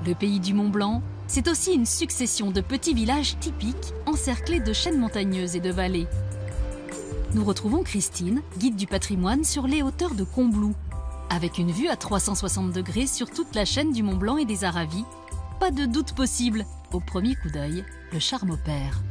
Le pays du Mont Blanc, c'est aussi une succession de petits villages typiques encerclés de chaînes montagneuses et de vallées. Nous retrouvons Christine, guide du patrimoine sur les hauteurs de Combloux. Avec une vue à 360 degrés sur toute la chaîne du Mont Blanc et des Aravis, pas de doute possible, au premier coup d'œil, le charme opère.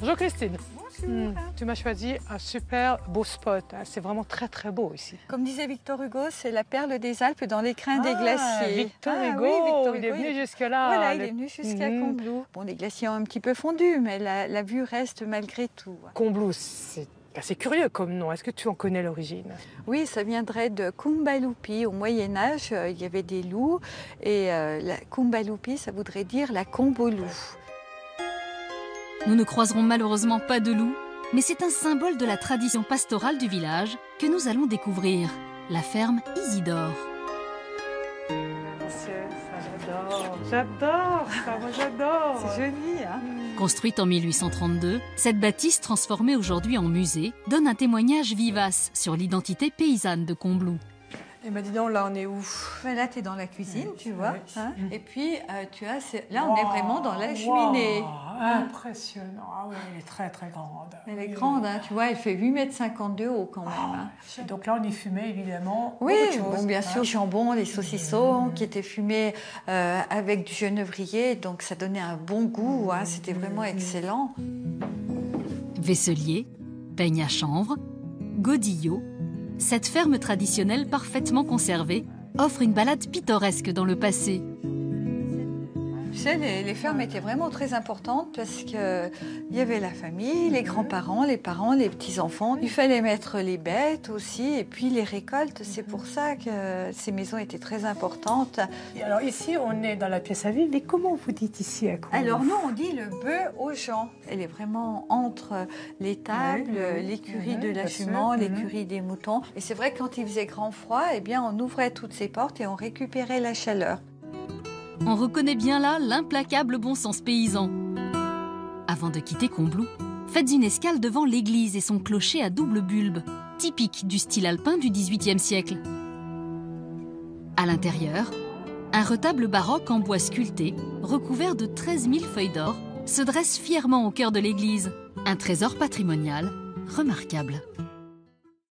Bonjour Christine. Bonjour. Tu m'as choisi un super beau spot. C'est vraiment très très beau ici. Comme disait Victor Hugo, c'est la perle des Alpes dans l'écrin des glaciers. Victor Hugo, oui, Victor il est Hugo, venu jusque-là. Voilà, il est venu jusqu'à Combloux. Bon, les glaciers ont un petit peu fondu, mais la vue reste malgré tout. Combloux, c'est assez curieux comme nom. Est-ce que tu en connais l'origine? Oui, ça viendrait de Kumbalupi. Au Moyen-Âge, il y avait des loups. Et la Kumbalupi, ça voudrait dire la combe aux loups. Nous ne croiserons malheureusement pas de loup, mais c'est un symbole de la tradition pastorale du village que nous allons découvrir, la ferme Isidore. J'adore ça, moi j'adore. C'est joli, hein? Construite en 1832, cette bâtisse transformée aujourd'hui en musée donne un témoignage vivace sur l'identité paysanne de Combloux. Et ben dis donc, là on est où? Là, tu es dans la cuisine, tu vois. Oui. Hein? Et puis, là, on est vraiment dans la cheminée. Wow, impressionnant. Ah oui, elle est très très grande. Elle est grande, hein, tu vois, elle fait 8,50 m de haut quand même. Hein. Et donc là on y fumait évidemment. Oui, beaucoup de choses, bien hein. sûr, les jambons, les saucissons qui étaient fumés avec du genévrier, donc ça donnait un bon goût, hein, c'était vraiment excellent. Vaisselier, peigne à chanvre, godillot, cette ferme traditionnelle parfaitement conservée offre une balade pittoresque dans le passé. Tu sais, les fermes étaient vraiment très importantes parce qu'il y avait la famille, les grands-parents, les parents, les petits-enfants. Il fallait mettre les bêtes aussi et puis les récoltes. C'est pour ça que ces maisons étaient très importantes. Et alors ici, on est dans la pièce à vivre, mais comment vous dites ici à Combloux? Alors nous, on dit le bœuf aux gens. Elle est vraiment entre les tables, l'écurie de la jument, l'écurie des moutons. Et c'est vrai que quand il faisait grand froid, eh bien, on ouvrait toutes ces portes et on récupérait la chaleur. On reconnaît bien là l'implacable bon sens paysan. Avant de quitter Combloux, faites une escale devant l'église et son clocher à double bulbe, typique du style alpin du XVIIIe siècle. À l'intérieur, un retable baroque en bois sculpté, recouvert de 13 000 feuilles d'or, se dresse fièrement au cœur de l'église. Un trésor patrimonial remarquable.